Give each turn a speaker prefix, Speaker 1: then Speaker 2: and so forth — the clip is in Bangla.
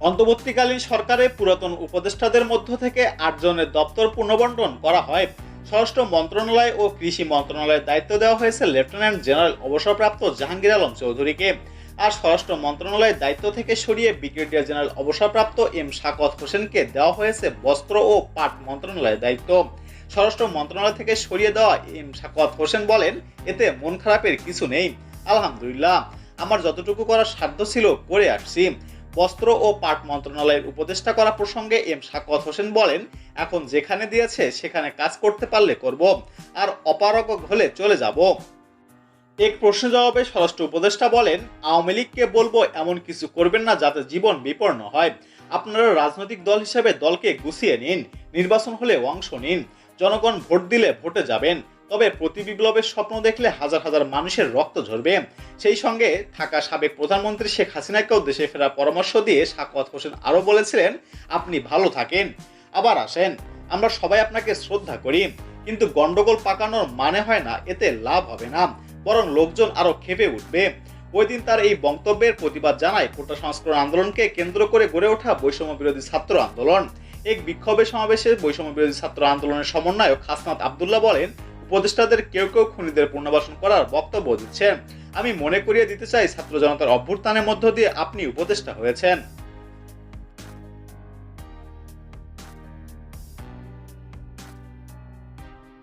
Speaker 1: অন্তর্বর্তীকালীন সরকারের পুরাতন উপদেষ্টাদের মধ্য থেকে ৮ জনের দপ্তর পুনর্বণ্টন করা হয়। স্বরাষ্ট্র মন্ত্রণালয় ও কৃষি মন্ত্রণালয়ের দায়িত্ব দেওয়া হয়েছে লেফটেন্যান্ট জেনারেল অবসরপ্রাপ্ত জাহাঙ্গীর আলম চৌধুরীকে। আর স্বরাষ্ট্র মন্ত্রণালয়ের দায়িত্ব থেকে সরিয়ে ব্রিগেডিয়ার জেনারেল অবসরপ্রাপ্ত এম শাকওয়াত হোসেনকে দেওয়া হয়েছে বস্ত্র ও পাট মন্ত্রণালয়ের দায়িত্ব। স্বরাষ্ট্র মন্ত্রণালয় থেকে সরিয়ে দেওয়া এম শাকওয়াত হোসেন বলেন, এতে মন খারাপের কিছু নেই, আলহামদুলিল্লাহ, আমার যতটুকু করার সাধ্য ছিল করে আসছি। বস্ত্র ও পাট মন্ত্রণালয়ের উপদেষ্টা করা প্রসঙ্গে এম শাকওয়াত হোসেন বলেন, এখন যেখানে দিয়েছে সেখানে কাজ করতে পারলে করব, আর অপারগ হলে চলে যাব। এক প্রশ্ন জবাবে স্বরাষ্ট্র উপদেষ্টা বলেন, আওয়ামী লীগকে বলবো এমন কিছু করবেন না যাতে জীবন বিপন্ন হয়। আপনারা রাজনৈতিক দল হিসেবে দলকে গুছিয়ে নিন, নির্বাচন হলে অংশ নিন, জনগণ ভোট দিলে ভোটে যাবেন। তবে প্রতি বিপ্লবের স্বপ্ন দেখলে হাজার হাজার মানুষের রক্ত ঝরবে। সেই সঙ্গে থাকা সাবেক প্রধানমন্ত্রী শেখ হাসিনাকেও দেশে ফেরার পরামর্শ দিয়ে শাকওয়াত হোসেন আরও বলেছিলেন, আপনি ভালো থাকেন, আবার আসেন, আমরা সবাই আপনাকে শ্রদ্ধা করি, কিন্তু গন্ডগোল পাকানোর মানে হয় না, এতে লাভ হবে না, বরং লোকজন আরো ক্ষেপে উঠবে। ওই দিন তার এই বক্তব্যের প্রতিবাদ জানায় কোটা সংস্করণ আন্দোলনকে কেন্দ্র করে গড়ে ওঠা বৈষম্য বিরোধী ছাত্র আন্দোলন। এক বিক্ষোভের সমাবেশে বৈষম্য বিরোধী ছাত্র আন্দোলনের সমন্বয়ক হাসনাত আবদুল্লাহ বলেন, উপদেষ্টাদের কেউ কেউ খুনিদের পুনর্বাসন করার বক্তব্য দিচ্ছেন। আমি মনে করিয়ে দিতে চাই, ছাত্র জনতার অভ্যুত্থানের মধ্য দিয়ে আপনি উপদেষ্টা হয়েছেন।